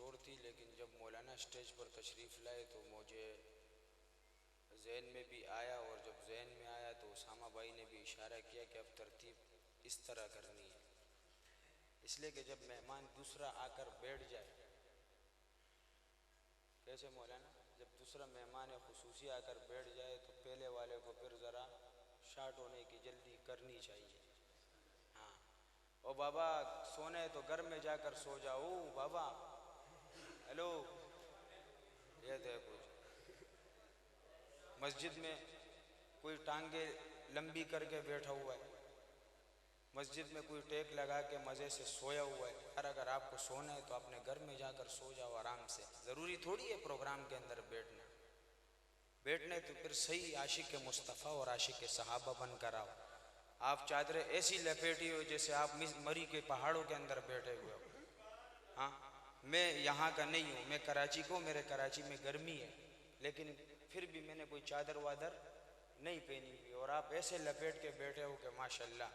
اور تھی، لیکن جب مولانا اسٹیج پر تشریف لائے تو مجھے ذہن میں بھی آیا، اور جب ذہن میں آیا تو اسامہ بھائی نے بھی اشارہ کیا کہ اب ترتیب اس طرح کرنی ہے، اس لیے کہ جب مہمان دوسرا آ کر بیٹھ جائے، کیسے مولانا، جب دوسرا مہمان خصوصی آ کر بیٹھ جائے تو پہلے والے کو پھر ذرا شارٹ ہونے کی جلدی کرنی چاہیے۔ ہاں، او بابا سونے تو گھر میں جا کر سو جاؤ بابا، ہیلو، یہ دیکھو مسجد میں کوئی ٹانگیں لمبی کر کے بیٹھا ہوا ہے، مسجد میں کوئی ٹیک لگا کے مزے سے سویا ہوا ہے، اور اگر آپ کو سونا ہے تو اپنے گھر میں جا کر سو جاؤ آرام سے، ضروری تھوڑی ہے پروگرام کے اندر بیٹھنے تو پھر صحیح عاشق مصطفیٰ اور عاشق صحابہ بن کر آؤ۔ آپ چادریں ایسی لپیٹی ہو جیسے آپ مری کے پہاڑوں کے اندر بیٹھے ہوئے ہو۔ ہاں، میں یہاں کا نہیں ہوں، میں کراچی کو، میرے کراچی میں گرمی ہے، لیکن پھر بھی میں نے کوئی چادر وادر نہیں پہنی ہوئی، اور آپ ایسے لپیٹ کے بیٹھے ہو کہ ماشاءاللہ،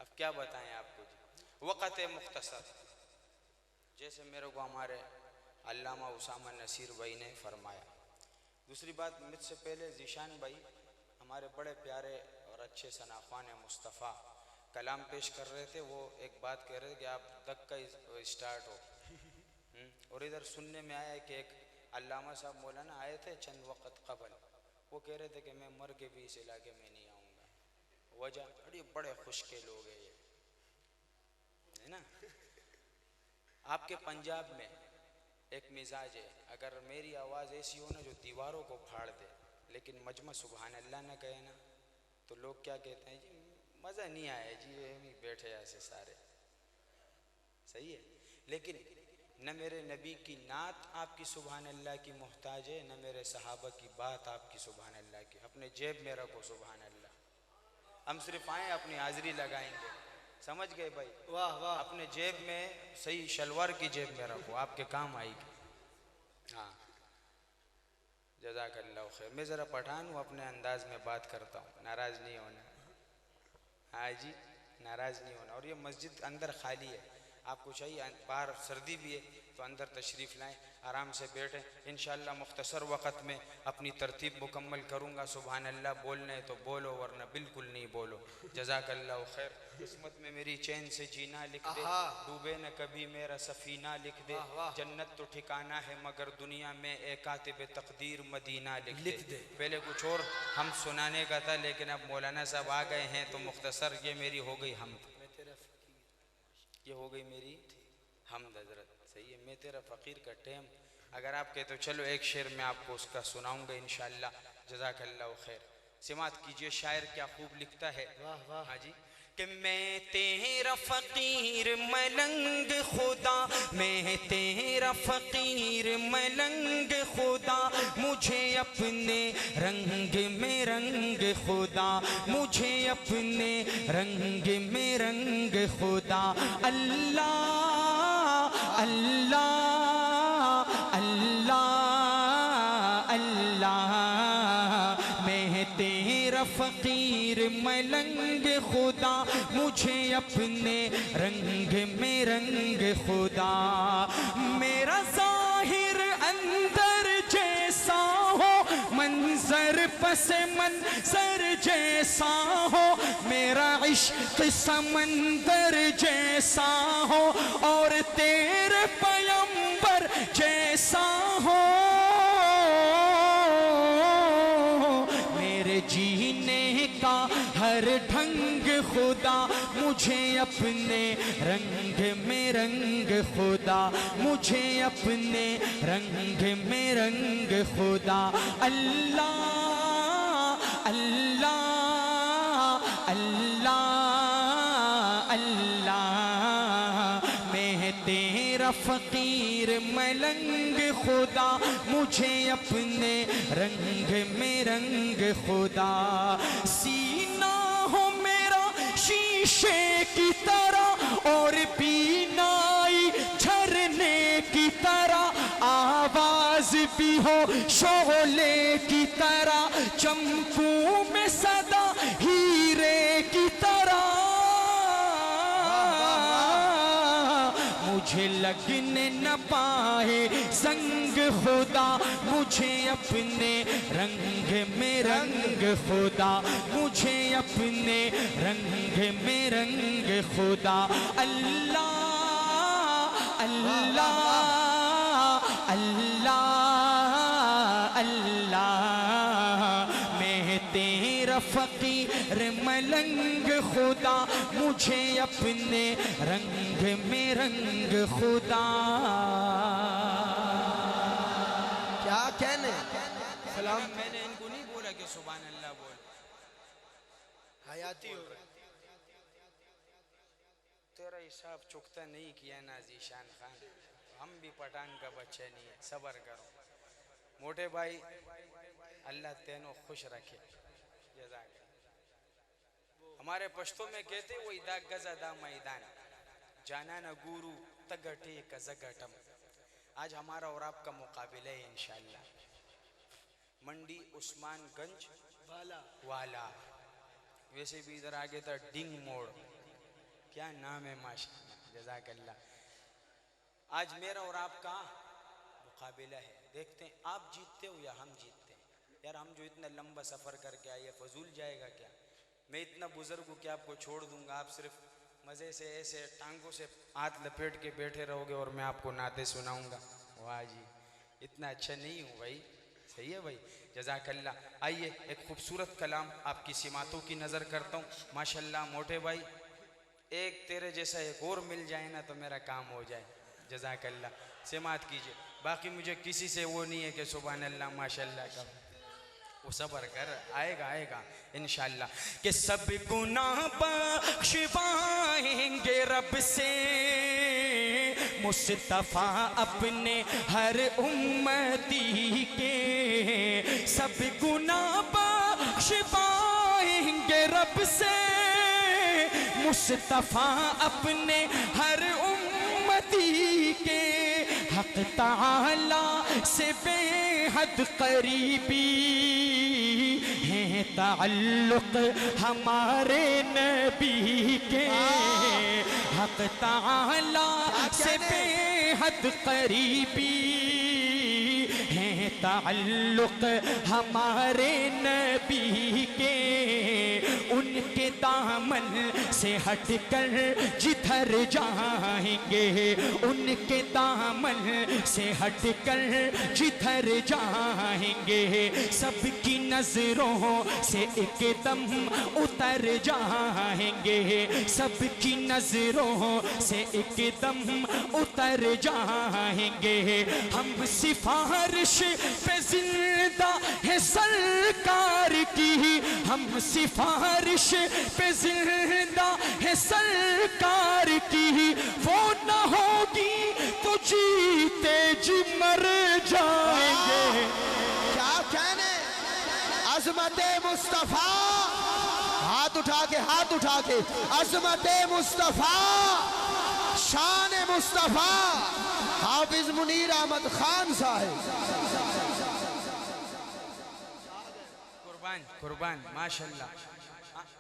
اب کیا بتائیں آپ کو جی۔ وقت مختصر، جیسے میرے کو ہمارے علامہ اسامہ نصیر بھائی نے فرمایا۔ دوسری بات، مجھ سے پہلے ذیشان بھائی ہمارے بڑے پیارے اور اچھے ثناخوان مصطفیٰ کلام پیش کر رہے تھے، وہ ایک بات کہہ رہے تھے کہ آپ دکا اسٹارٹ ہو، اور ادھر سننے میں آیا کہ ایک علامہ صاحب مولانا آئے تھے چند وقت قبل، وہ کہہ رہے تھے کہ میں مر کے بھی اس علاقے میں نہیں آؤں گا، وجہ بڑے خوش کے لوگ ہیں یہ، ہے نا۔ آپ کے پنجاب میں ایک مزاج ہے، اگر میری آواز ایسی ہو نا جو دیواروں کو پھاڑ دے، لیکن مجمع سبحان اللہ نہ کہے نا تو لوگ کیا کہتے ہیں جی مزہ نہیں آیا جی، یہ بیٹھے ایسے سارے، صحیح ہے، لیکن نہ میرے نبی کی نعت آپ کی سبحان اللہ کی محتاج ہے، نہ میرے صحابہ کی بات آپ کی سبحان اللہ کی، اپنے جیب میں رکھو سبحان اللہ، ہم صرف آئیں اپنی حاضری لگائیں گے، سمجھ گئے بھائی، واہ واہ، اپنے جیب میں صحیح شلوار کی جیب میں رکھو، آپ کے کام آئے گی۔ ہاں، جزاک اللہ خیر۔ میں ذرا پٹھان ہوں، اپنے انداز میں بات کرتا ہوں، ناراض نہیں ہونا، ہاں جی ناراض نہیں ہونا، اور یہ مسجد اندر خالی ہے، آپ کو چاہیے باہر سردی بھی ہے تو اندر تشریف لائیں، آرام سے بیٹھیں، انشاءاللہ مختصر وقت میں اپنی ترتیب مکمل کروں گا، سبحان اللہ بولنے تو بولو ورنہ بالکل نہیں بولو، جزاک اللہ خیر۔ قسمت میں میری چین سے جینا لکھ دے، ڈوبے نہ کبھی میرا سفینہ لکھ دے، جنت تو ٹھکانہ ہے مگر دنیا میں اے کاتب تقدیر مدینہ لکھ دے۔ پہلے کچھ اور ہم سنانے کا تھا، لیکن اب مولانا صاحب آ گئے ہیں تو مختصر یہ میری ہو گئی حمد، یہ ہو گئی میری حمد حضرت، صحیح ہے، میں تیرا فقیر کا ٹیم، اگر آپ کہتے تو چلو ایک شعر میں آپ کو اس کا سناؤں گا انشاءاللہ، جزاک اللہ خیر۔ سماعت کیجئے شاعر کیا خوب لکھتا ہے، ہاں جی، کہ میں تیرا فقیر ملنگ خدا، میں تیرا فقیر ملنگ خدا، مجھے اپنے رنگ میں رنگ خدا، مجھے اپنے رنگ میں رنگ خدا، اللہ اللہ اللہ اللہ، میں تیرا فقیر ملنگ خدا، مجھے اپنے رنگ میں رنگ خدا، میرا ظاہر اندر جیسا ہو، منظر پس منظر جیسا ہو، میرا عشق سمندر جیسا ہو، اور تیرے پیمبر جیسا ہو، میرے جینے کا ہر ڈھنگ خدا، مجھے اپنے رنگ میں رنگ خدا، مجھے اپنے رنگ میں رنگ خدا، اللہ اللہ اللہ اللہ، میں تیرا فقیر ملنگ خدا، مجھے اپنے رنگ میں رنگ خدا، سینہ ہو میرا شیشے کی طرح اور بینائی جھرنے کی طرح، آواز بھی ہو شعلے کی طرح، چمکوں میں صدا ہیرے کی طرح، مجھے لگنے نہ پائے زنگ خدا مجھے اپنے رنگ میں رنگ خدا مجھے اپنے رنگ میں رنگ خدا اللہ اللہ اللہ اللہ میں تیرا فقیر ملنگ خدا مجھے اپنے رنگ میں رنگ خدا کیا کہنے سلام میں نے ان کو نہیں بولا کہ سبحان اللہ بول حیاتی ہو گئے تیرا حساب چکتا نہیں کیا نا ذیشان خان ہم بھی پٹھان کا بچہ نہیں ہے صبر کرو موٹے بھائی اللہ تینوں خوش رکھے جزاک ہمارے پشتوں میں کہتے وہ ادا گزا دا میدان جانا نہ گورو تگٹے کا زگٹم آج ہمارا اور آپ کا مقابلہ ہے انشاءاللہ منڈی عثمان گنج والا ویسے بھی ادھر آگے تھا ڈنگ موڑ کیا نام ہے ماشاءاللہ جزاک اللہ آج میرا اور آپ کا مقابلہ ہے دیکھتے ہیں آپ جیتتے ہو یا ہم جیتتے ہیں یار ہم جو اتنا لمبا سفر کر کے آئے فضول جائے گا کیا میں اتنا بزرگ ہوں کہ آپ کو چھوڑ دوں گا آپ صرف مزے سے ایسے ٹانگوں سے ہاتھ لپیٹ کے بیٹھے رہو گے اور میں آپ کو نعتیں سناؤں گا واہ جی اتنا اچھا نہیں ہوں بھائی صحیح ہے بھائی جزاک اللہ آئیے ایک خوبصورت کلام آپ کی سماتوں کی نظر کرتا ہوں ماشاءاللہ موٹے بھائی ایک تیرے جیسا ایک اور مل جائے نا تو میرا کام ہو جائے جزاک اللہ سماعت کیجئے باقی مجھے کسی سے وہ نہیں ہے کہ سبحان اللہ ماشاءاللہ کا وہ صبر کر آئے گا انشاءاللہ کہ سب گناہ بخش پائیں گے رب سے مصطفیٰ اپنے ہر امتی کے سب گناہ بخش پائیں گے رب سے مصطفیٰ اپنے ہر امتی کے حق تعالی سے بے حد قریبی ہے تعلق ہمارے نبی کے حق تعالی سے بے حد قریبی ہے تعلق ہمارے نبی کے ان کے دامن سے ہٹ کر جدھر جائیں گے ان کے دامن سے ہٹ کر جدھر جائیں گے سب کی نظروں سے ایک دم اتر جائیں گے سب کی نظروں سے ایک دم اتر جائیں گے ہم سفارش پہ زندہ ہے سرکار کی ہم سفارش پہ زندہ ہے سرکار کی وہ نہ ہوگی تو جیتے جی مر جائیں گے کیا کہنے عظمت مصطفیٰ ہاتھ اٹھا کے عظمت مصطفیٰ شان مصطفیٰ حافظ منیر احمد خان صاحب قربان ماشاءاللہ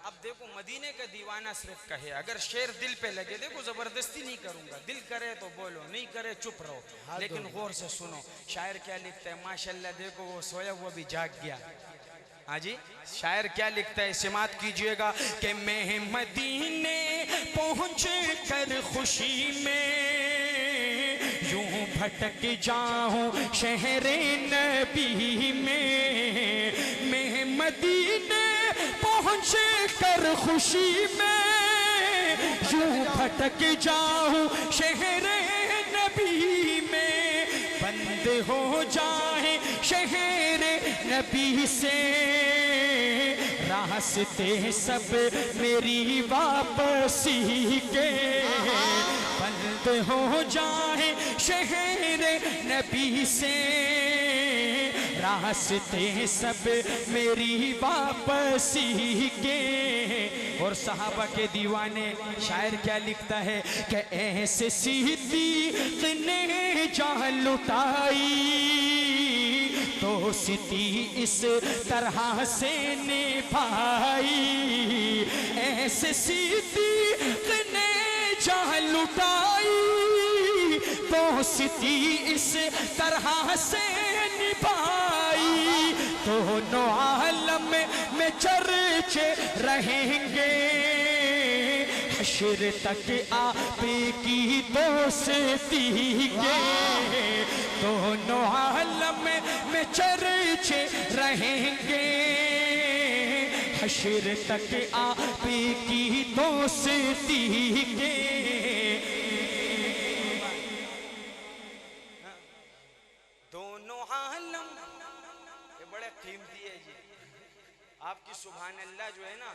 اب دیکھو مدینے کا دیوانہ صرف کہے اگر شعر دل پہ لگے دیکھو زبردستی نہیں کروں گا دل کرے تو بولو نہیں کرے چپ رہو لیکن غور سے سنو شاعر کیا لکھتا ہے ماشاءاللہ دیکھو وہ سویا ہوا بھی جاگ گیا ہاں جی شاعر کیا لکھتا ہے سماعت کیجئے گا کہ میں مدینے پہنچ کر خوشی میں یوں بھٹک جاؤں شہر نبی میں مدینے پہنچ کر خوشی میں یوں بھٹک جاؤں شہر نبی میں بند ہو جائے شہر نبی سے راستے سب میری واپسی کے بند ہو جائے شہر نبی سے راستے سب میری واپسی کے اور صحابہ کے دیوانے شاعر کیا لکھتا ہے کہ ایسے صدیق نے جان لٹائی تو ستی اس طرح سے نبھائی ایسے صدیق نے جان لٹائی دوستی اس طرح سے نبھائی دونوں عالم میں چرچے رہیں گے حشر تک آپ کی دوستی کے دونوں عالم میں چرچے رہیں گے حشر تک آپ کی دوستی کے دونوں عالم یہ بڑے قیمتی ہے جی آپ کی سبحان اللہ جو ہے نا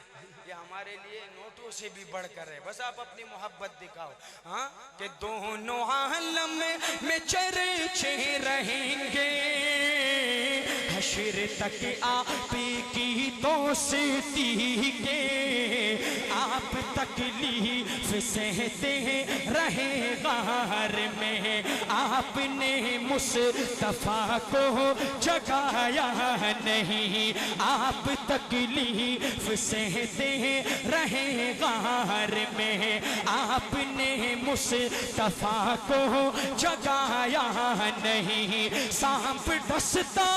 یہ ہمارے لیے نوٹوں سے بھی بڑھ کر ہے بس آپ اپنی محبت دکھاؤ ہاں کہ دونوں عالم میں چرچے رہیں گے حشر تک آپ کی دوستی کے آپ تکلیف سہتے رہے غار میں آپ نے مصطفیٰ کو جگایا نہیں آپ تکلیف سہتے رہے غار میں آپ نے مصطفیٰ کو جگایا نہیں سانپ ڈستا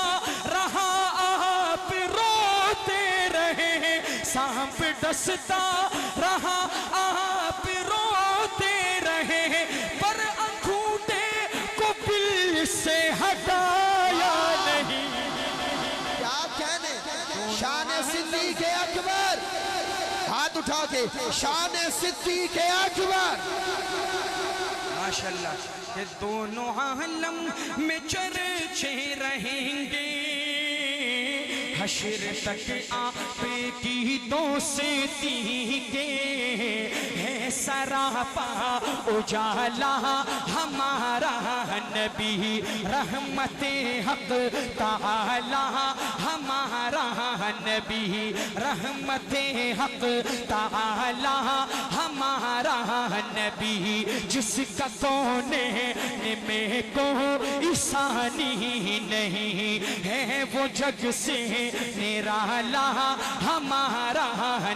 رہا آپ روتے رہے سانپ ڈستا رہا آپ روتے رہے پر انگوٹھے کو بل سے ہٹایا نہیں کیا کہنے شان صدیق اکبر ہاتھ اٹھا کے شان صدیق اکبر ماشاءاللہ کہ دونوں عالم میں چرچے رہیں گے حشر تک آپ کی دوستی کے ہے سراپا اجالا ہمارا نبی رحمت حق تعالی ہمارا نبی رحمت حق تعالی ہمارا نبی جس کا کونے میں کوئی ثانی نہیں ہے وہ جگ سے نرالا ہمارا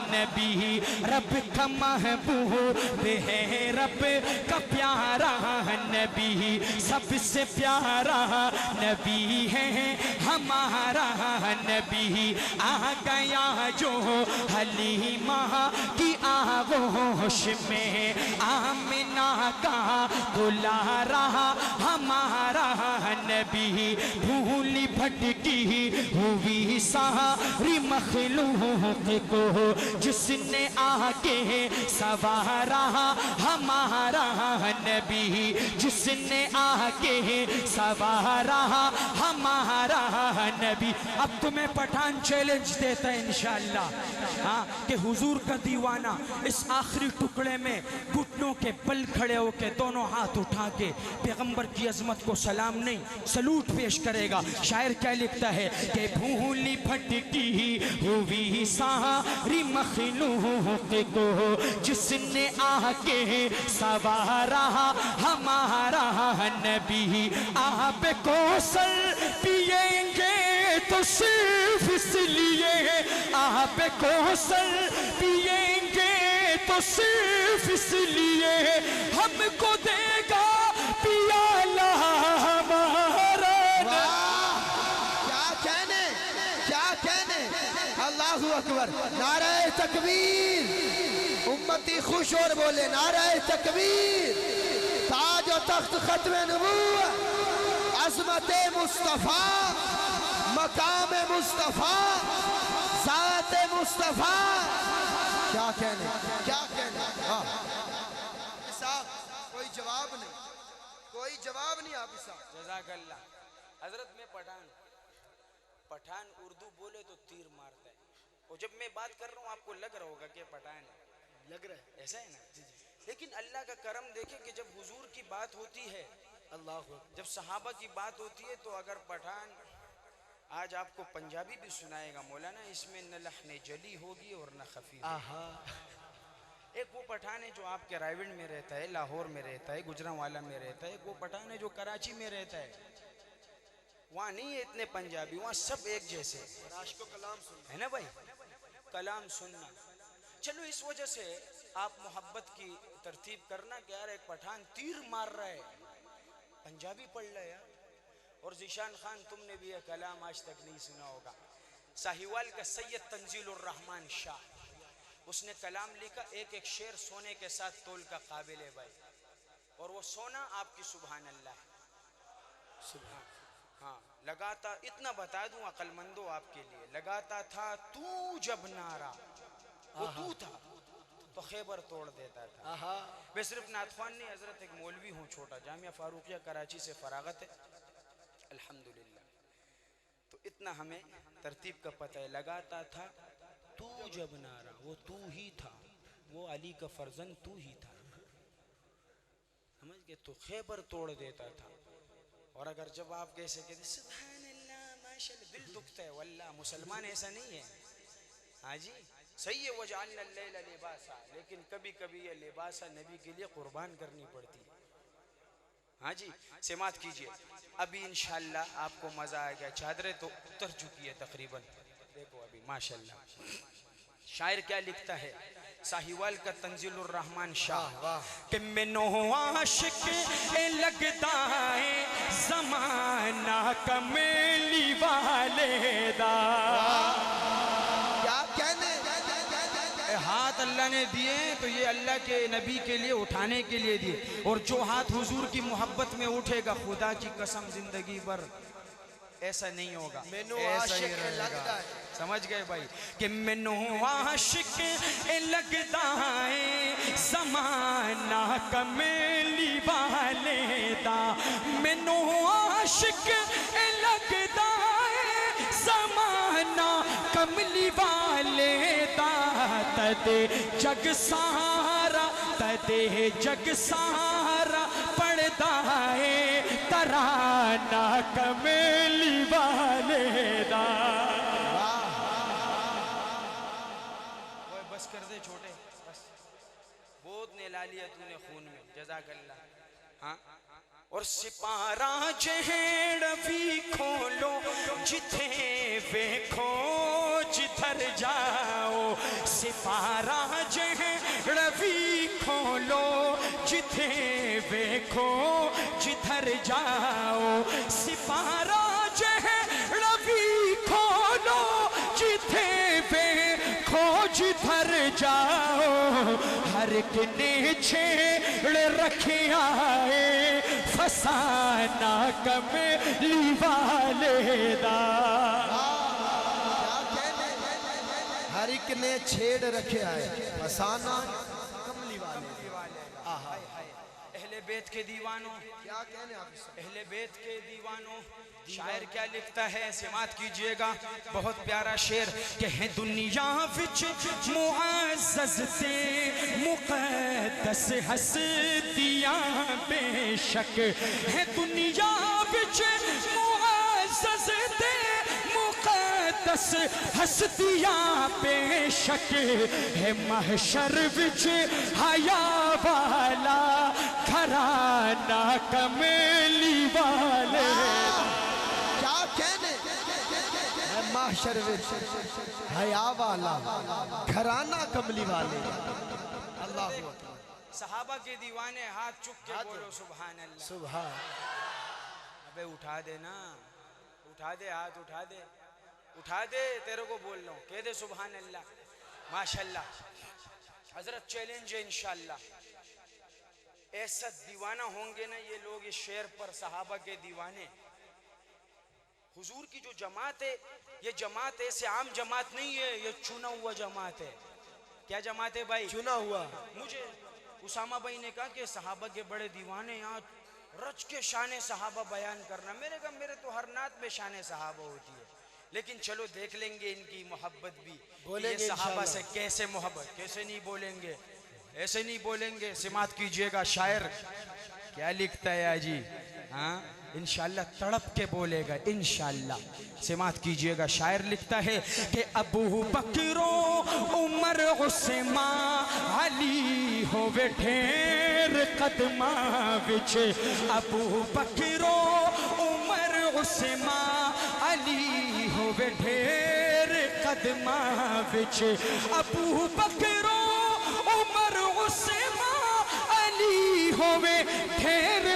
نبی رب کا محبوب ہے رب کا پیارا نبی سب سے پیارا نبی ہے ہمارا نبی آ گیا جو حلیمہ کی آغوش میں آمنہ کا دلارا ہمارا نبی بھولی بھٹکی ہوئی ساری مخلوق کو جس نے آگے سوارا ہمارا نبی جس نے آگے سوارا ہمارا نبی اب تمہیں پٹھان چیلنج دیتا ہے انشاءاللہ ہاں کہ حضور کا دیوانہ اس آخری ٹکڑے میں گھٹنوں کے بل کھڑے ہو کے دونوں ہاتھ اٹھا کے پیغمبر کی عظمت کو سلام نہیں سلوٹ پیش کرے گا شاعر کیا لکھتا ہے کہ بھولی بھٹکی ہوئی ساری مخلوق کو جس نے آگے سوارا ہمارا نبی آپ کوثر پیئیں گے تو صرف اس لیے آپ کوثر پیئیں گے تو صرف اس لیے ہم کو دے گا پیالہ ہمارا اللہ اکبر نعرہ تکبیر امتی خوش اور بولے نعرہ تکبیر تاج و تخت ختم نبوت عظمت مصطفیٰ مقام مصطفیٰ ذات مصطفیٰ کیا کہنے صاحب کوئی جواب نہیں آپ صاحب جزاک اللہ حضرت میں پٹھان اردو بولے تو تیر مارتا ہے اور جب میں بات کر رہا ہوں آپ کو لگ رہا ہوگا کہ پٹھان ہے لگ رہا ہے ایسا ہے نا لیکن اللہ کا کرم دیکھیں کہ جب حضور کی بات ہوتی ہے اللہ جب صحابہ کی بات ہوتی ہے تو اگر پٹھان آج آپ کو پنجابی بھی سنائے گا مولانا اس میں نہ لحن جلی ہوگی اور نہ خفی ایک وہ پٹھان ہے جو آپ کے رائیونڈ میں رہتا ہے لاہور میں رہتا ہے گجرانوالا میں رہتا ہے ایک وہ پٹھان ہے جو کراچی میں رہتا ہے وہاں نہیں ہے اتنے پنجابی وہاں سب ایک جیسے ہے نا بھائی کلام سننا چلو اس وجہ سے آپ محبت کی ترتیب کرنا کہ یار ایک پٹھان تیر مار رہا ہے پنجابی پڑھ لے یار. اور ذیشان خان تم نے بھی یہ کلام آج تک نہیں سنا ہوگا. ساہیوال کا سید تنزیل الرحمن شاہ, اس نے کلام لکھا, ایک ایک شعر سونے کے ساتھ تول کا قابل ہے بھائی, اور وہ سونا آپ کی سبحان اللہ ہے. سبحان, ہاں لگاتا, اتنا بتا دوں عقل مندو آپ کے لیے, لگاتا تھا تو جب نعرہ, وہ تو تھا تو خیبر توڑ دیتا تھا. میں صرف نعت خوان نہیں, حضرت ایک مولوی ہوں چھوٹا, جامعہ فاروقیہ کراچی سے فراغت ہے الحمدللہ, تو اتنا ہمیں ترتیب کا پتہ ہے. لگاتا تھا تو جب نعرہ, وہ تو ہی تھا, وہ علی کا فرزند تو ہی تھا, سمجھ گئے, تو خیبر توڑ دیتا تھا. اور اگر جب آپ کیسے کہتے سبحان اللہ ماشاءاللہ, دل دکھتا ہے واللہ. مسلمان ایسا نہیں ہے, ہاں جی صحیح ہے, وجعلنا اللیل لباسا, لیکن کبھی کبھی یہ لباسا نبی کے لیے قربان کرنی پڑتی ہے. ہاں جی سماعت کیجئے, ابھی انشاءاللہ آپ کو مزہ آئے گا. چادریں تو اتر چکی ہے تقریباً, دیکھو ابھی ماشاءاللہ. شاعر کیا لکھتا ہے, ساہیوال کا تنزیل الرحمن شاہ, کہ مینوں عاشق لگدا ہے زمانہ کملی والے دا. کیا کہنے, ہاتھ اللہ نے دیے تو یہ اللہ کے نبی کے لیے اٹھانے کے لیے دیے, اور جو ہاتھ حضور کی محبت میں اٹھے گا خدا کی قسم زندگی بھر ایسا نہیں ہوگا, مینوں ایسا ہی عاشق رہے لگدا گا. ہے. سمجھ گئے بھائی, کہ مینوں عاشق لگدا ہے زمانہ کملی والے دا. مینوں عاشق لگدا ہے زمانہ کملی والے دا. تدے جگ سارا, تدے جگ سارا پڑھدا ہے ترانہ کملی والے دا. بس کر دے چھوٹے, بس بہت نے لا لیا تو نے خون میں, جزاک اللہ. ہاں, اور سپارہ جہڑ بھی کھولو جتھے ویکھو جدھر جاؤ. سپارہ جہڑ بھی کھولو جتھے ویکھو جدھر جاؤ. سپارہ جہڑ بھی کھولو جتھے ویکھو جدھر جاؤ. ہر ایک نے چھیڑ رکھیا ہے فسانہ کملی والے دا. ہر ایک نے چھیڑ رکھیا ہے فسانہ کملی والے. اہل بیت کے دیوانوں, کیا کہنے آپ اس سے, اہل بیت کے دیوانوں, شاعر کیا لکھتا ہے, سماعت کیجئے گا, بہت پیارا شعر. کہ ہے دنیا وچ معزز تے مقدس ہستیاں بے شک, ہے دنیا وچ معزز تے مقدس ہستیاں بے شک, ہے محشر وچ حیا والا گھرانہ کملی والے. کیا کہنے, محشر وچ حیا والا گھرانہ کملی والے. اللہ اکبر. صحابہ کے دیوانے ہاتھ چک کے بولو سبحان اللہ. سبحان. ابے اٹھا دے نا, اٹھا دے, ہاتھ اٹھا دے, اٹھا دے, تیرے کو بول رہا ہوں, کہہ دے سبحان اللہ. ماشاءاللہ حضرت چیلنج ہے انشاءاللہ. ایسا دیوانہ ہوں گے نا یہ لوگ اس شعر پر, صحابہ کے دیوانے. حضور کی جو جماعت ہے, یہ جماعت ایسے عام جماعت نہیں ہے, یہ چنا ہوا جماعت ہے. کیا جماعت ہے بھائی؟ چنا ہوا. مجھے اسامہ بھائی نے کہا کہ صحابہ کے بڑے دیوانے, یہاں رچ کے شان صحابہ بیان کرنا. میرے کہا میرے تو ہر نعت میں شان صحابہ ہوتی ہے, لیکن چلو دیکھ لیں گے ان کی محبت بھی, بولیں یہ گے صحابہ انشاءاللہ. سے کیسے محبت, کیسے نہیں بولیں گے, ایسے نہیں بولیں گے. سماعت کیجئے گا, شاعر کیا لکھتا ہے آجی, ہاں انشاءاللہ تڑپ کے بولے گا انشاءاللہ. سماعت کیجئے گا, شاعر لکھتا ہے کہ ابو بکر و عمر عثمان علی ہووے ڈھیر قدماں وچ. ابو بکر و عمر عثمان علی ہووے ڈھیر قدماں وچ. ابو بکر و عمر عثمان علی ہووے ڈھیر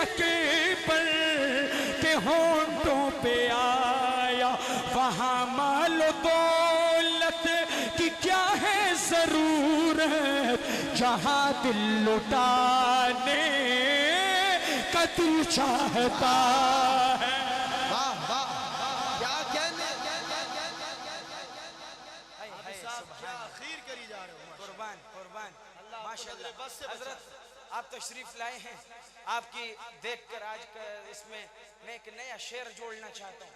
اکبر کے ہونٹوں پہ آیا، وہاں مال و دولت کی کیا ہے ضرورت، جہاں دل لٹانے کا دل چاہتا ہے۔ واہ واہ کیا کہنے، قربان قربان ماشاءاللہ۔ حضرت آپ تشریف لائے ہیں، آپ کی دیکھ کر آج کا اس میں ایک نیا شعر جوڑنا چاہتا ہوں،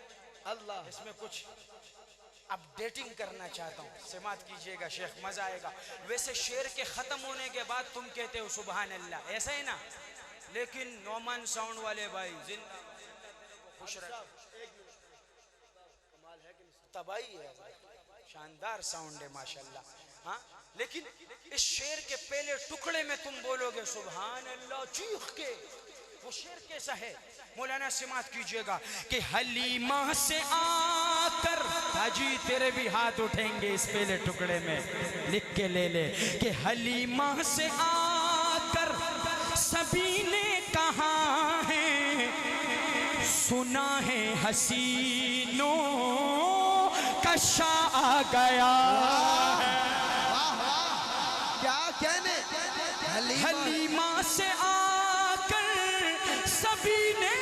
اللہ اس میں کچھ اپڈیٹنگ کرنا چاہتا ہوں، سماعت کیجئے گا شیخ، مزہ آئے گا۔ ویسے شعر کے ختم ہونے کے بعد تم کہتے ہو سبحان اللہ، ایسا ہی نا؟ لیکن نعمان ساؤنڈ والے بھائی زندہ خوش رہے، تباہی ہے، شاندار ساؤنڈ ہے ماشاءاللہ، ہاں۔ لیکن اس شعر کے پہلے ٹکڑے میں تم بولو گے سبحان اللہ چیخ کے، وہ شعر کیسا ہے؟ مولانا سماعت کیجئے گا کہ حلیمہ سے آ کر، حاجی تیرے بھی ہاتھ اٹھیں گے اس پہلے ٹکڑے میں، لکھ کے لے لے کہ حلیمہ سے آ کر سبھی نے کہا ہے، سنا ہے حسینوں کا شاہ آ گیا ہے۔ کیا کہنے، حلیمہ سے آ کر سبھی نے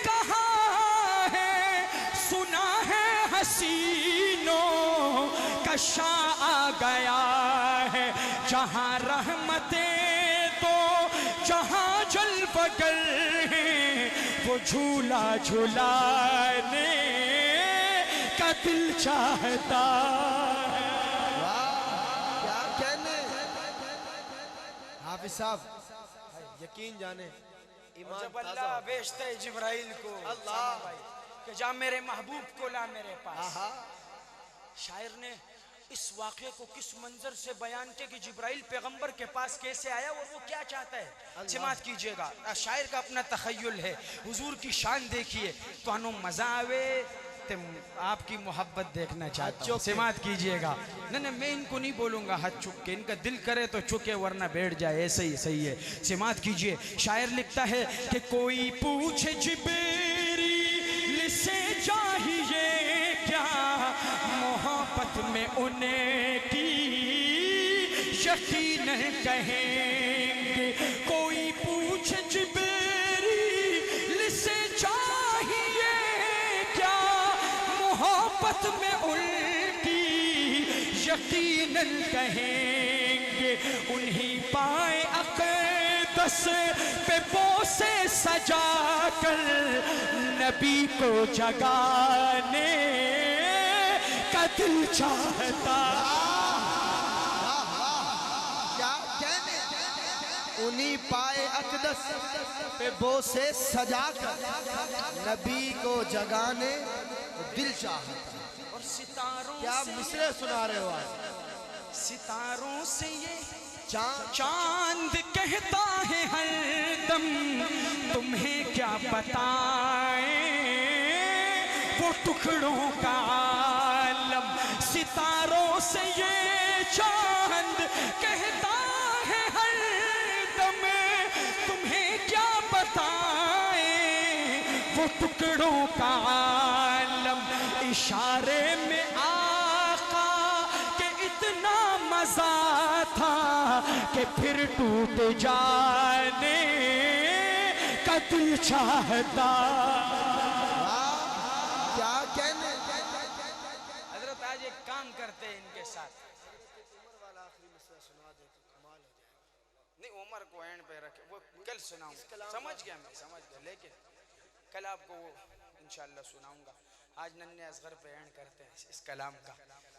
کہا ہے، سنا ہے حسینوں کا شاہ آ گیا ہے، جہاں رحمتیں تو جہاں جلوہ گر ہیں، وہ جھولا جھولانے کا دل چاہتا ہے۔ کیا کہنے۔ حافظ صاحب یقین جانے ایمان جب تازہ اللہ بیچتا ہے جبرائیل کو اللہ کہ جا میرے محبوب کو لا میرے پاس، آہا شاعر نے اس واقعے کو کس منظر سے بیان کیا کہ جبرائیل پیغمبر کے پاس کیسے آیا اور وہ کیا چاہتا ہے، سماعت کیجئے گا۔ شاعر کا اپنا تخیل ہے، حضور کی شان دیکھیے تو انو مزہ آوے، آپ کی محبت دیکھنا چاہتا ہوں، سماعت کیجئے گا۔ نہیں میں ان کو نہیں بولوں گا ہاتھ چک کے، ان کا دل کرے تو چکے ورنہ بیٹھ جائے، ایسے ہی صحیح ہے، سماعت کیجئے۔ شاعر لکھتا ہے کہ کوئی پوچھے جبریل سے چاہیے کیا، محبت میں انہیں کی یقین کہیں گے، کوئی پوچھے جبریل سے چاہیے کیا، محبت میں ان کی یقیناً کہیں گے، انہی پائے اقدس پہ بوسے سجا کر نبی کو جگانے کا دل چاہتا۔ کیا کہنے، انہی پائے اقدس پہ بوسے سجا کر نبی کو جگانے دل چاہتا۔ اور ستاروں کیا سے مصرے سنا رہے ہو آج، ستاروں سے یہ چاند چاند کہتا ہے ہر دم، تمہیں کیا بتائیں وہ ٹکڑوں کا عالم، ستاروں سے یہ چاند کہتا ہے ہر دم، تمہیں کیا بتائیں وہ ٹکڑوں کا عالم، اشارے میں آقا کہ اتنا مزہ تھا کہ پھر ٹوٹ جانے کا دل چاہتا۔ کیا کہنے۔ حضرت آج ایک کام کرتے ہیں ان کے ساتھ، نہیں عمر کو اینڈ پہ رکھے، وہ کل سناؤں گا، سمجھ گیا میں، سمجھ گیا، لیکن کل آپ کو وہ انشاءاللہ سناؤں گا، آج ننھے اصغر پہ اینڈ کرتے ہیں اس کلام کا،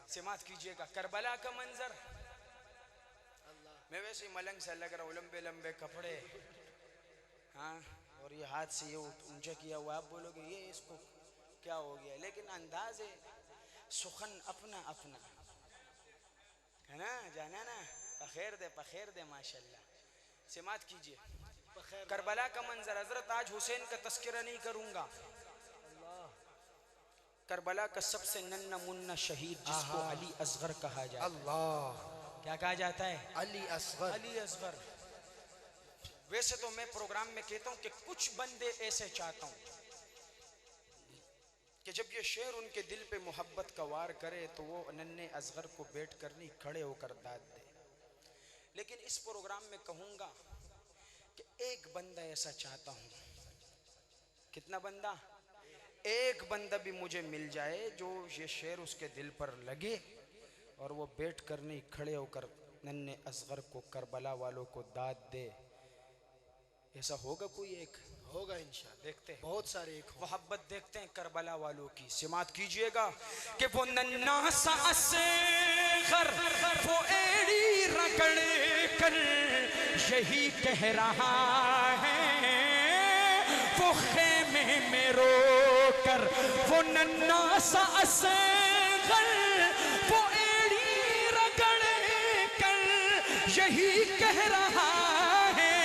سماعت کیجئے گا۔ کربلا کا منظر، میں ویسے ملنگ سے لگ رہا ہوں، لمبے لمبے کپڑے، ہاں، اور یہ ہاتھ سے یہ اونچا کیا ہوا، آپ بولو گے یہ اس کو کیا ہو گیا، لیکن انداز سخن اپنا اپنا ہے نا، جانا نا، پخیر دے ماشاءاللہ، سماعت کیجئے۔ کربلا کا منظر، حضرت آج حسین کا تذکرہ نہیں کروں گا، کربلا کا سب سے ننھا منھا شہید جس کو علی اصغر کہا جاتا ہے، اللہ کیا کہا جاتا ہے؟ علی اصغر، علی اصغر، ویسے تو میں پروگرام میں کہتا ہوں کہ کچھ بندے ایسے چاہتا ہوں کہ جب یہ شعر ان کے دل پہ محبت کا وار کرے تو وہ ننھے اصغر کو بیٹھ کر نہیں کھڑے ہو کر داد دے. لیکن اس پروگرام میں کہوں گا کہ ایک بندہ ایسا چاہتا ہوں. کتنا بندہ؟ ایک بندہ بھی مجھے مل جائے جو یہ شعر اس کے دل پر لگے اور وہ بیٹھ کر نہیں کھڑے ہو کر ننھے اصغر کو کربلا والوں کو داد دے. ایسا ہوگا کوئی ایک؟ ہوگا انشاءاللہ. دیکھتے ہیں بہت سارے ایک ہوں. محبت دیکھتے ہیں کربلا والوں کی. سماعت کیجئے گا کہ وہ ننھا سا اصغر وہ ایڑی رگڑ کر یہی کہہ رہا ہے، وہ خیمے میں رو کر وہ ننھا سا اصغر وہ ایڑی رگڑ کر یہی کہہ رہا ہے،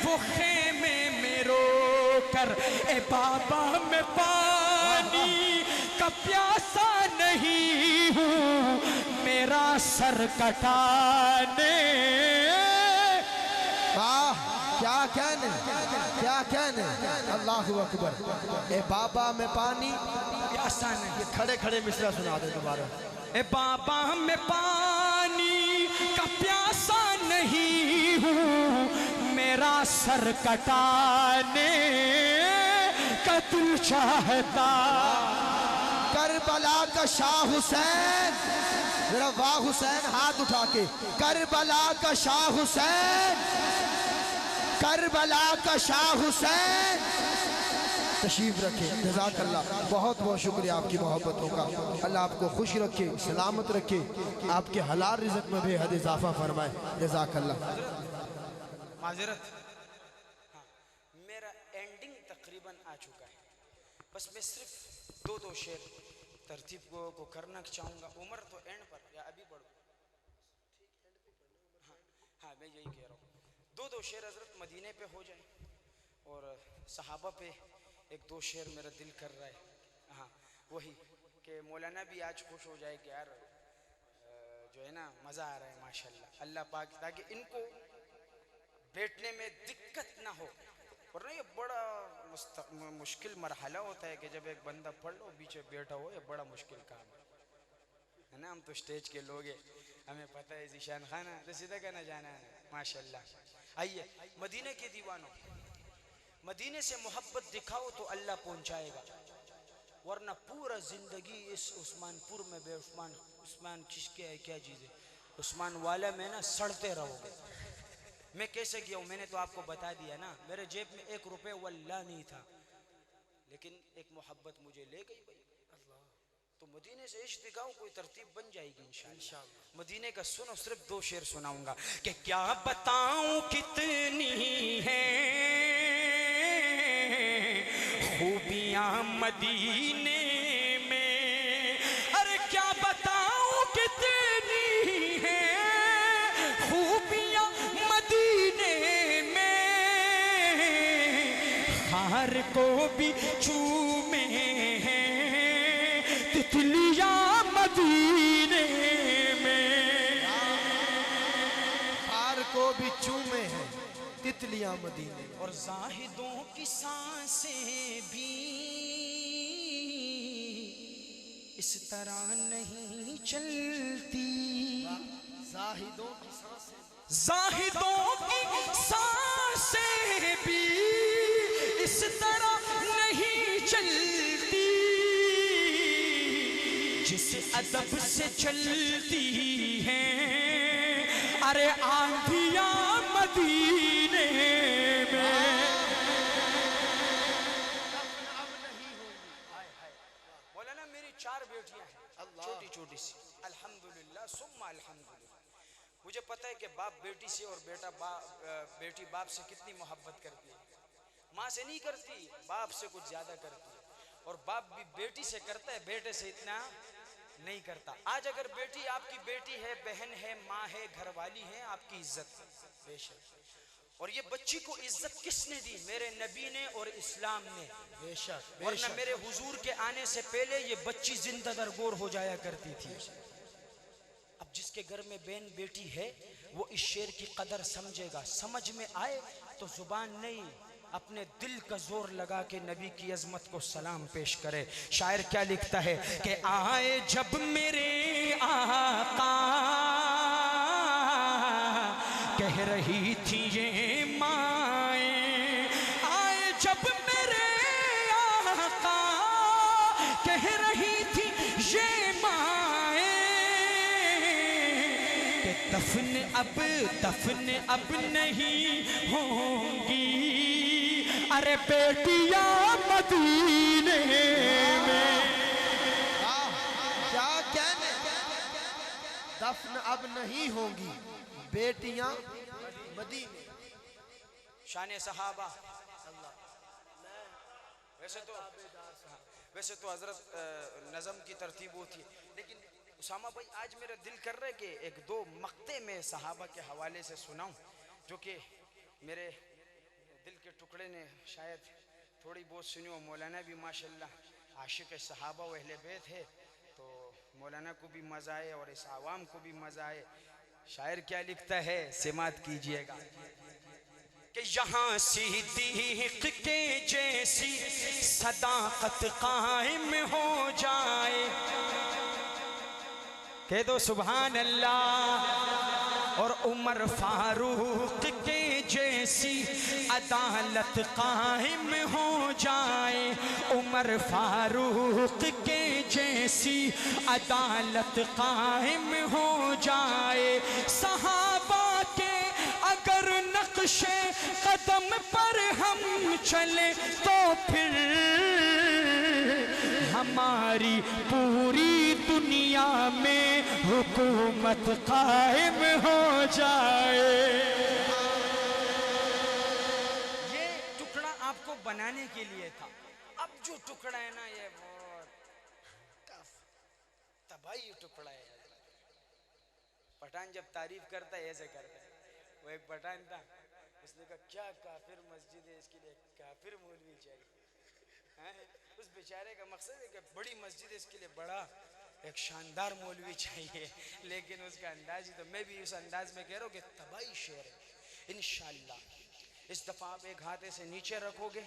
وہ خیمے میں رو کر اے بابا میں پانی کا پیاسا نہیں ہوں، میرا سر کٹانے. کیا کہنے، کیا کہنے. اللہ اکبر. اے بابا میں پانی پیاسا نہیں. یہ کھڑے کھڑے مصرع سنا دے دوبارہ. اے بابا میں پانی کا پیاسا نہیں ہوں، میرا سر کٹانے کا دل چاہتا. کربلا کا شاہ حسین، ذرا واہ حسین ہاتھ اٹھا کے. کربلا کا شاہ حسین، کربلا کا شاہ حسین. تشریف رکھے. جزاک اللہ. بہت بہت شکریہ آپ کی محبتوں کا. اللہ آپ کو خوش رکھے، سلامت رکھے، آپ کے حلال رزق میں بے حد اضافہ فرمائے. جزاک اللہ. معذرت. ہاں میرا اینڈنگ تقریباً آ چکا ہے. بس میں صرف دو شعر ترتیب کو کرنا چاہوں گا. عمر تو اینڈ پر یا ابھی پڑھوں؟ ہاں میں یہی کہہ رہا ہوں. دو شعر حضرت مدینے پہ ہو جائیں اور صحابہ پہ ایک دو شعر میرا دل کر رہا ہے. ہاں وہی کہ مولانا بھی آج خوش ہو جائے کہ یار جو ہے نا مزہ آ رہا ہے ماشاءاللہ. اللہ پاک تاکہ ان کو بیٹھنے میں دقت نہ ہو. ورنہ یہ بڑا مشکل مرحلہ ہوتا ہے کہ جب ایک بندہ پڑھ لو بیچے بیٹھا ہو، یہ بڑا مشکل کام ہے نا. ہم تو سٹیج کے لوگ ہیں، ہمیں پتہ ہے ذیشان خانہ تو سیدھا کہنا جانا ہے ماشاءاللہ. آئیے مدینے کے دیوانوں، مدینے سے محبت دکھاؤ تو اللہ پہنچائے گا. ورنہ پورا زندگی اس عثمان پور میں بے عثمان کس کے ہے کیا چیز ہے عثمان والا میں نا سڑتے رہو گے. میں کیسے گیا ہوں میں نے تو آپ کو بتا دیا نا. میرے جیب میں 1 روپے واللہ نہیں تھا، لیکن ایک محبت مجھے لے گئی بھائی. تو مدینے سے عشق دکھاؤ، کوئی ترتیب بن جائے گی انشاءاللہ. مدینے کا سنو، صرف 2 شعر سناؤں گا کہ کیا بتاؤں کتنی ہیں خوبیاں مدینے میں. ارے کیا بتاؤں کتنی ہیں خوبیاں مدینے میں، خار کو بھی چومے ہیں تتلیاں مدینے میں. خار کو بھی چومے ہیں تتلیاں مدینے. اور زاہدوں کی سانسیں بھی اس طرح نہیں چلتی. زاہدوں کی سانسیں، زاہدوں کی سانسیں بھی اس طرح نہیں چلتی جس ادب سے چلتی ہیں ارے آندھیاں مدینے میں. مولانا میری 4 بیٹیاں ہیں چھوٹی چھوٹی سی، الحمدللہ ثم الحمدللہ. مجھے پتہ ہے کہ باپ بیٹی سے اور بیٹی باپ سے کتنی محبت کرتی ہے. ماں سے نہیں کرتی، باپ سے کچھ زیادہ کرتی ہے. اور باپ بھی بیٹی سے کرتا ہے، بیٹے سے اتنا نہیں کرتا. آج اگر بیٹی آپ کی بیٹی ہے، بہن ہے، ماں ہے، گھر والی ہے، آپ کی عزت بے شک. اور یہ بچی کو عزت کس نے دی؟ میرے نبی نے اور اسلام نے. بے شک. ورنہ میرے حضور کے آنے سے پہلے یہ بچی زندہ درگور ہو جایا کرتی تھی. اب جس کے گھر میں بہن بیٹی ہے وہ اس شعر کی قدر سمجھے گا. سمجھ میں آئے تو زبان نہیں اپنے دل کا زور لگا کے نبی کی عظمت کو سلام پیش کرے. شاعر کیا لکھتا ہے کہ آئے جب میرے آقا کہہ رہی تھی یہ مائیں، آئے جب میرے آقا کہہ رہی تھی یہ مائیں کہ دفن اب نہیں ہوں گی، ارے بیٹیاں مدینے میں. کیا کہنے، دفن اب نہیں ہوں گی بیٹیاں مدینے. شان صحابہ. ویسے تو حضرت نظم کی ترتیب ہوتی ہے، لیکن اسامہ بھائی آج میرا دل کر رہا ہے کہ ایک دو مقطع میں صحابہ کے حوالے سے سناؤں، جو کہ میرے دل کے ٹکڑے نے شاید تھوڑی بہت سنی ہو. مولانا بھی ماشاءاللہ عاشق صحابہ و اہل بیت ہے، تو مولانا کو بھی مزہ آئے اور اس عوام کو بھی مزہ آئے. شاعر کیا لکھتا ہے سماعت کیجئے گا کہ یہاں صدیق کے جیسی صداقت قائم ہو جائے، کہہ دو سبحان اللہ. اور عمر فاروق کے جیسی عدالت قائم ہو جائے، عمر فاروق کے جیسی عدالت قائم ہو جائے. صحابہ کے اگر نقش قدم پر ہم چلے تو پھر ہماری پوری دنیا میں حکومت قائم ہو جائے. یہ ٹکڑا آپ کو بنانے کے لیے تھا. اب جو ٹکڑا ہے نا یہ بہت تباہی ٹکڑا ہے. پٹھان جب تعریف کرتا ہے ایسے کرتا ہے. وہ ایک پٹھان تھا، اس نے کہا کیا کافر مسجد ہے، اس کے لیے کافر مولوی چاہیے. اس بیچارے کا مقصد ہے کہ بڑی مسجد ہے، اس کے لیے بڑا ایک شاندار مولوی چاہیے، لیکن اس کا انداز ہی تو میں بھی اس انداز میں کہہ رہا ہوں کہ تباہی شعر ہے. انشاءاللہ اس دفعہ آپ ایک ہاتھے سے نیچے رکھو گے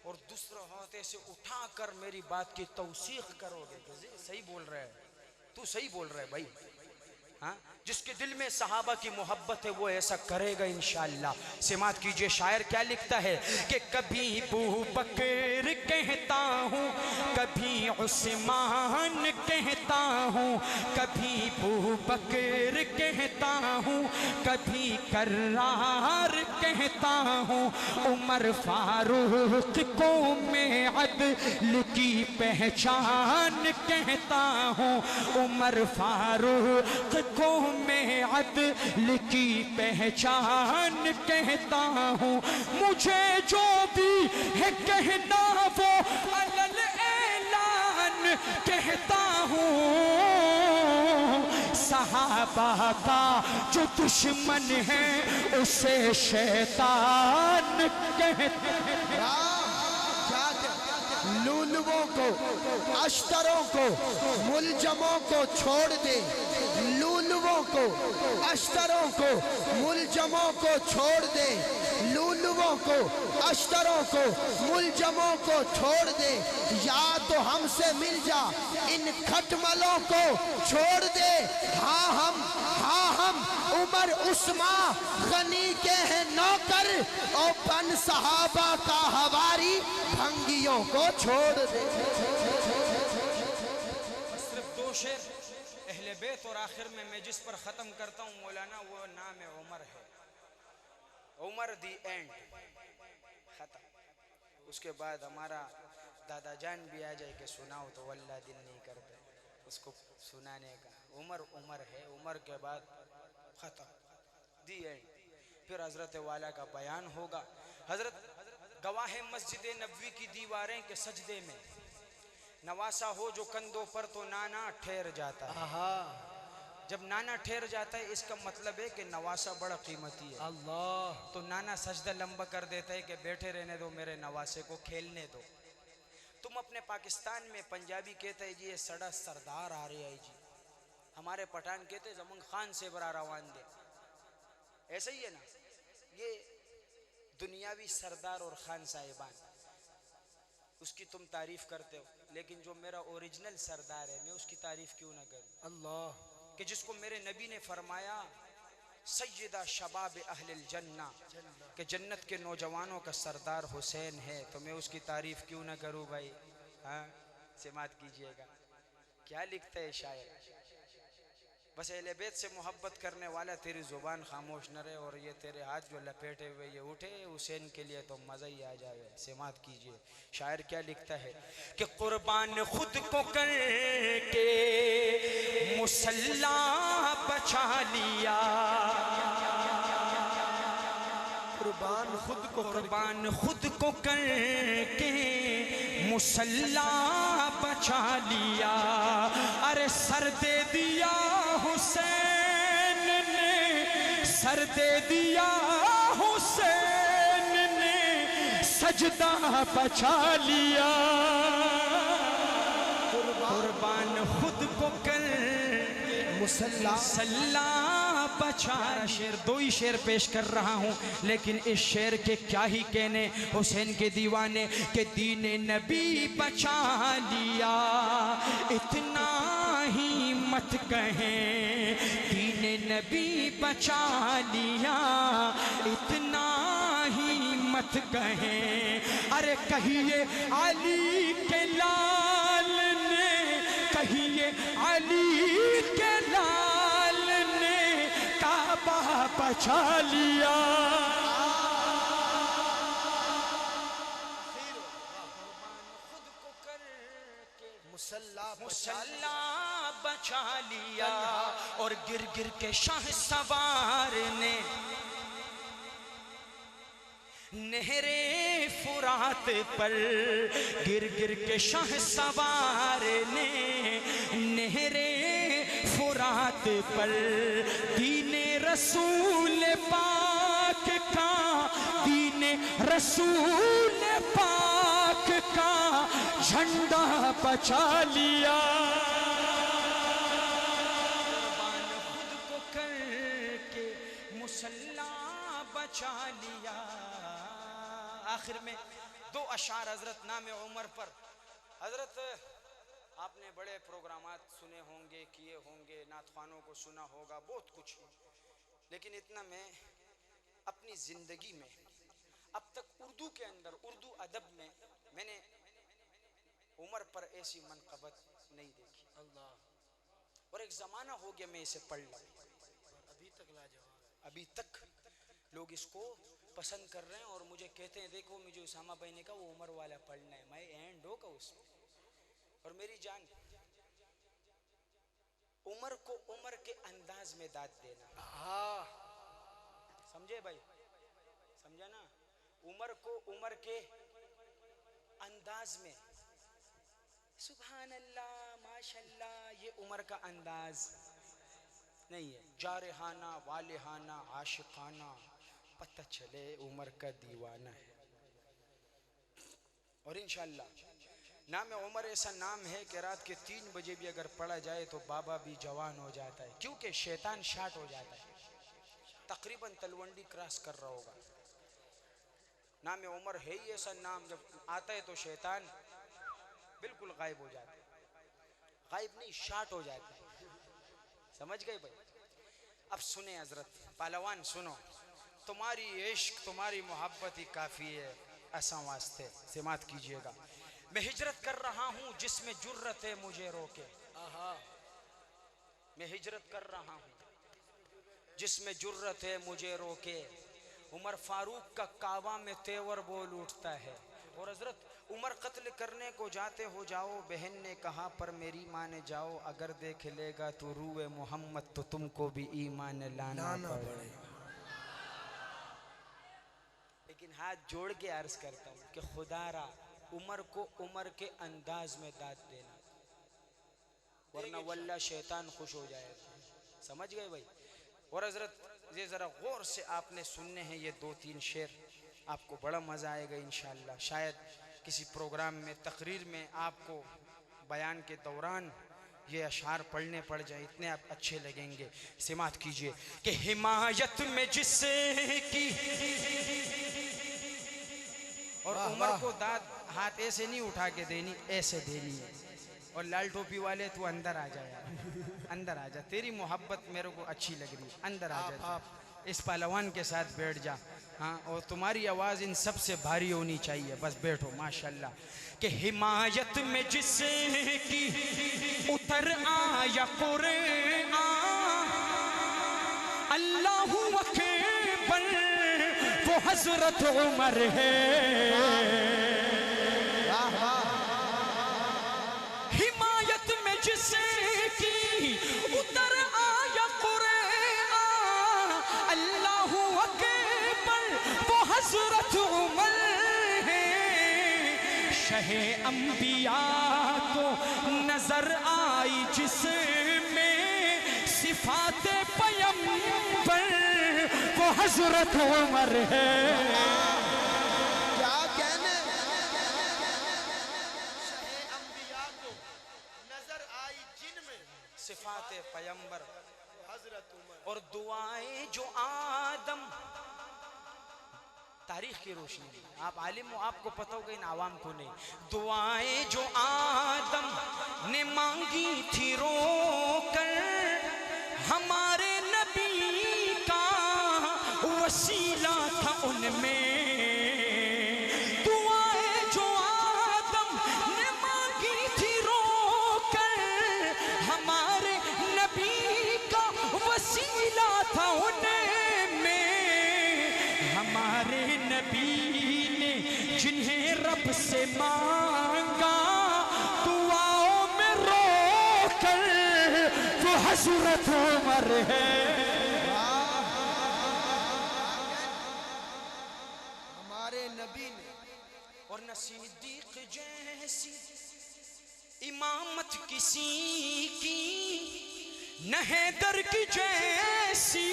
اور دوسرا ہاتھے سے اٹھا کر میری بات کی توثیق کرو گے کہ صحیح بول رہا ہے، تو صحیح بول رہا ہے بھائی. ہاں جس کے دل میں صحابہ کی محبت ہے وہ ایسا کرے گا انشاءاللہ. سماعت کیجئے شاعر کیا لکھتا ہے کہ کبھی ابو بکر کہتا ہوں، کبھی عثمان کہتا ہوں، کبھی ابو بکر کہتا ہوں، کبھی کرار کہتا ہوں. عمر فاروق کو میں عدل کی پہچان کہتا ہوں، عمر فاروق کو میں عدل کی پہچان کہتا ہوں. مجھے جو بھی ہے کہنا وہ علل اعلان کہتا ہوں. صحابہ کا جو دشمن ہے اسے شیطان کہتا ہے. لولووں کو، اشتروں کو، ملجموں کو چھوڑ دے. لولووں کو، اشتروں کو، ملجموں کو چھوڑ دے. لولووں کو، اشتروں کو، ملجموں کو چھوڑ دے. یا تو ہم سے مل جا، ان کھٹملوں کو چھوڑ دے. ہاں ہم عمر عثمان غنی کے ہیں نوکر، اور بن صحابہ کا حواری بھنگیوں کو چھوڑ دے. صرف دو شعر اہل بیت اور آخر میں جس پر ختم کرتا ہوں مولانا، وہ نام عمر ہے. عمر دی اینڈ ختم. اس کے بعد ہمارا دادا جان بھی آ جائے کہ سناؤ تو واللہ دل نہیں کرتا اس کو سنانے کا. عمر ہے، عمر کے بعد ختم، دی اینڈ. پھر حضرت والا کا بیان ہوگا. حضرت گواہ مسجد نبوی کی دیواریں کے سجدے میں نواسا ہو جو کندھوں پر تو نانا ٹھہر جاتا ہے. جب نانا ٹھہر جاتا ہے اس کا مطلب ہے کہ نواسا بڑا قیمتی ہے. اللہ تو نانا سجدہ لمبا کر دیتا ہے کہ بیٹھے رہنے دو میرے نواسے کو، کھیلنے دو. تم اپنے پاکستان میں پنجابی کہتے ہیں جی یہ سڑا سردار آ رہا ہے جی. ہمارے پٹھان کہتے ہیں زمان خان سے برا روان دے. ایسا ہی ہے نا، یہ دنیاوی سردار اور خان صاحبان اس کی تم تعریف کرتے ہو، لیکن جو میرا اوریجنل سردار ہے میں اس کی تعریف کیوں نہ کروں؟ اللہ کہ جس کو میرے نبی نے فرمایا سیدہ شباب اہل الجنہ، کہ جنت کے نوجوانوں کا سردار حسین ہے، تو میں اس کی تعریف کیوں نہ کروں بھائی؟ ہاں سماعت کیجئے گا کیا لکھتا ہے شاعر، بس اہل بیت سے محبت کرنے والا تیری زبان خاموش نہ رہے، اور یہ تیرے ہاتھ جو لپیٹے ہوئے یہ اٹھے حسین کے لیے تو مزہ ہی آ جائے۔ سماعت کیجئے شاعر کیا لکھتا ہے کہ قربان خود کو کر کے مصلا بچا لیا، قربان خود کو قربان خود کو کر کے مصلا بچا لیا، ارے سر دے دیا حسین نے، سر دے دیا حسین نے، سجدہ بچا لیا، قربان خود کو کر مسلح بچا۔ شعر دو ہی شعر پیش کر رہا ہوں، لیکن اس شعر کے کیا ہی کہنے حسین کے دیوانے، کہ دین نبی بچا لیا، اتنا ہی مت کہیں دین نبی بچا لیا، اتنا ہی مت کہیں، ارے کہیے علی کے لال نے، کہیے علی کے لال نے کعبہ بچا لیا، مسلح بچا لیا، اور گر گر کے شاہ سوار نے نہر فرات پر، گر گر کے شاہ سوار نے نہر فرات پر، دین رسول پاک کا، دین رسول پاک کا جھنڈا بچا لیا، قربان خود کو کر کے مسلح بچا لیا۔ آخر میں دو اشعار حضرت نام عمر پر۔ حضرت آپ نے بڑے پروگرامات سنے ہوں گے، کیے ہوں گے، نعت خوانوں کو سنا ہوگا، بہت کچھ، لیکن اتنا میں اپنی زندگی میں اب تک اردو کے اندر، اردو ادب میں میں نے عمر پر ایسی منقبت نہیں دیکھی۔ اور ایک زمانہ ہو گیا میں اسے پڑھ لوں، ابھی تک لوگ اس کو پسند کر رہے ہیں، اور مجھے کہتے ہیں دیکھو مجھے اسامہ بھائی نے کہا وہ عمر والا پڑھنا ہے، میں اینڈ ہوگا اس میں۔ اور میری جان، عمر کو عمر کے انداز میں داد دینا، سمجھے بھائی؟ سمجھا نا؟ عمر کو عمر کے انداز میں، سبحان اللہ ماشاءاللہ، یہ عمر کا انداز نہیں ہے۔ جارحانہ، والہانہ، عاشقانہ، پتہ چلے عمر کا دیوانہ ہے۔ اور انشاءاللہ نام عمر ایسا نام ہے کہ رات کے 3 بجے بھی اگر پڑھا جائے تو بابا بھی جوان ہو جاتا ہے، کیونکہ شیطان شاٹ ہو جاتا ہے، تقریباً تلونڈی کراس کر رہا ہوگا۔ نام عمر ہے ہی ایسا نام، جب آتا ہے تو شیطان بالکل غائب ہو جاتا ہے، غائب نہیں شاٹ ہو جاتا ہے، سمجھ گئے بھائی؟ اب سنیں حضرت پہلوان، سنو، تمہاری عشق تمہاری محبت ہی کافی ہے اساں واسطے۔ سماعت کیجئے گا، میں ہجرت کر رہا ہوں جس میں جرت ہے مجھے روکے، میں ہجرت کر رہا ہوں جس میں جرت ہے مجھے روکے، عمر فاروق کا کعبہ میں تیور بول اٹھتا ہے۔ اور حضرت عمر قتل کرنے کو جاتے ہو جاؤ، بہن نے کہا پر میری مانے جاؤ، اگر دیکھ لے گا تو روح محمد تو تم کو بھی ایمان لانا پڑے۔ لیکن ہاتھ جوڑ کے عرض کرتا ہوں کہ خدا را عمر کو عمر کے انداز میں داد دینا، ورنہ واللہ شیطان خوش ہو جائے گا، سمجھ گئے بھائی؟ اور حضرت یہ ذرا غور سے آپ نے سننے ہیں یہ 2-3 شعر، آپ کو بڑا مزہ آئے گا انشاءاللہ۔ شاید کسی پروگرام میں، تقریر میں آپ کو بیان کے دوران یہ اشعار پڑھنے پڑ جائیں اتنے آپ اچھے لگیں گے. سماعت کیجئے کہ حمایت میں جس کی، اور عمر کو داد ہاتھ ایسے نہیں اٹھا کے دینی، ایسے دینی ہے. اور لال ٹوپی والے تو اندر آ جا یار، اندر آ جا، تیری محبت میرے کو اچھی لگ رہی ہے، اندر آ جا، اس پہلوان کے ساتھ بیٹھ جا. ہاں، اور تمہاری آواز ان سب سے بھاری ہونی چاہیے. بس بیٹھو ماشاءاللہ. کہ حمایت میں جس کی اتر آیا قرآن، اللہ اکبر وہ حضرت عمر ہے. حمایت میں جس کی اتر آیا قرآن، اللہ اکبر وہ حضرت عمر ہے. شہ انبیاء کو نظر آئی جس میں صفات پیمبر، وہ حضرت عمر ہے. کیا کہنے، شہ انبیاء کو نظر آئی جن میں صفات پیمبر حضرت عمر. اور دعائیں جو آدم، تاریخ کی روشنی میں آپ عالم ہو، آپ کو پتہ ہوگا، ان عوام کو نہیں. دعائیں جو آدم نے مانگی تھی رو کر، ہمارے نبی کا وسیلہ تھا ان میں. دعائیں جو آدم نے مانگی تھی رو کر، ہمارے نبی کا وسیلہ تھا ان میں. ہمارے نبی نے جنہیں رب سے مانگا، دعاؤں میں رو کر وہ حضرت عمر ہے. ہمارے نبی نے، اور نہ صدیق جیسی امامت کسی کی، نہ حیدر کی جیسی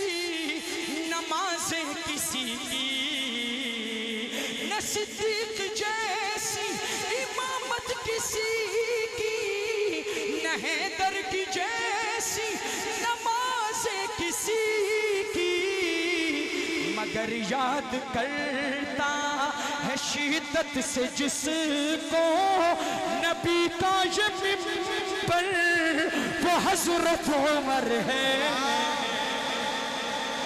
نمازیں کسی کی، نہ صدیق جیسی امامت کسی کی، نہ حیدر کی جیسی نمازیں کسی کی. مگر یاد کرتا ہے شدت سے جس کو نبی کا یہ ممبر، وہ حضرت عمر ہے.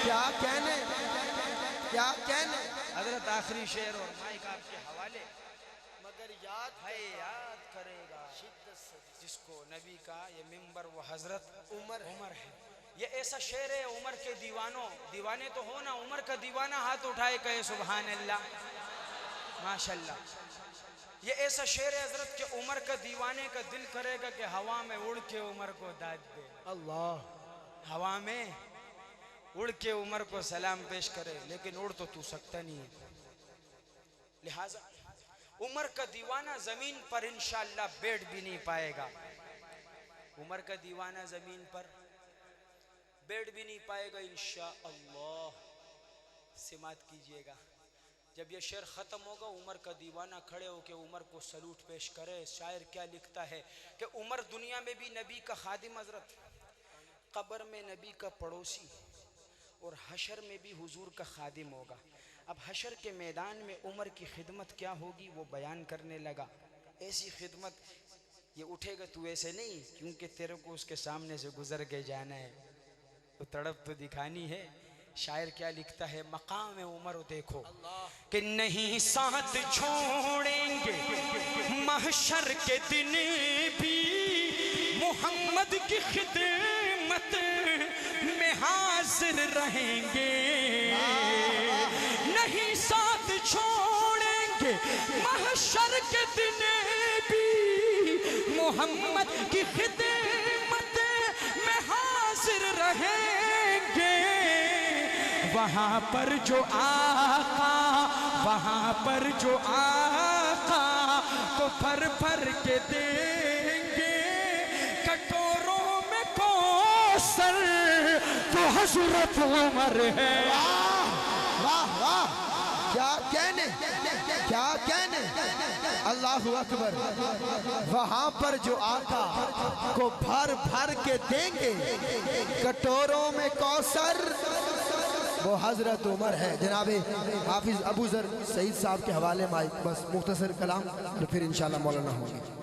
کیا کہنے، کیا کہنے. حضرت آخری شعر اور مائک آپ کے حوالے. مگر یاد ہے یاد کرے گا جس کو نبی کا یہ ممبر وہ حضرت عمر ہے. یہ ایسا شعر ہے عمر کے دیوانوں، دیوانے تو ہو نا، عمر کا دیوانہ ہاتھ اٹھائے کہے سبحان اللہ ماشاءاللہ. یہ ایسا شعر ہے حضرت کہ عمر کا دیوانے کا دل کرے گا کہ ہوا میں اڑ کے عمر کو داد دے. اللہ، ہوا میں اڑ کے عمر کو سلام پیش کرے، لیکن اڑ تو سکتا نہیں ہے. لہٰذا عمر کا دیوانہ زمین پر انشاءاللہ بیٹھ بھی نہیں پائے گا. عمر کا دیوانہ زمین پر بیٹھ بھی نہیں پائے گا انشاءاللہ. سماعت کیجئے گا. جب یہ شعر ختم ہوگا عمر کا دیوانہ کھڑے ہو کے عمر کو سلوٹ پیش کرے. شاعر کیا لکھتا ہے کہ عمر دنیا میں بھی نبی کا خادم حضرت، قبر میں نبی کا پڑوسی، اور حشر میں بھی حضور کا خادم ہوگا. اب حشر کے میدان میں عمر کی خدمت کیا ہوگی وہ بیان کرنے لگا. ایسی خدمت، یہ اٹھے گا تو ایسے نہیں، کیونکہ تیرے کو اس کے سامنے سے گزر کے جانا ہے، تو تڑپ تو دکھانی ہے. شاعر کیا لکھتا ہے، مقام عمر دیکھو کہ نہیں ساتھ چھوڑیں گے محشر کے دن بھی، محمد کی خدمت میں حاضر رہیں گے. نہیں ساتھ چھوڑیں گے محشر کے دن بھی، محمد کی خدمت میں حاضر رہیں گے. وہاں پر جو آقا، وہاں پر جو آقا کو پھر پھر کے دیں گے کٹوروں میں کوثر، تو حضرت عمر ہے. واہ واہ، کیا کہنے اللہ اکبر. وہاں پر جو آقا کو بھر بھر کے دیں گے کٹوروں میں کوثر وہ حضرت عمر ہے. جناب حافظ ابو ذر سعید صاحب کے حوالے مائک بس مختصر کلام تو پھر انشاءاللہ مولانا ہوں گے.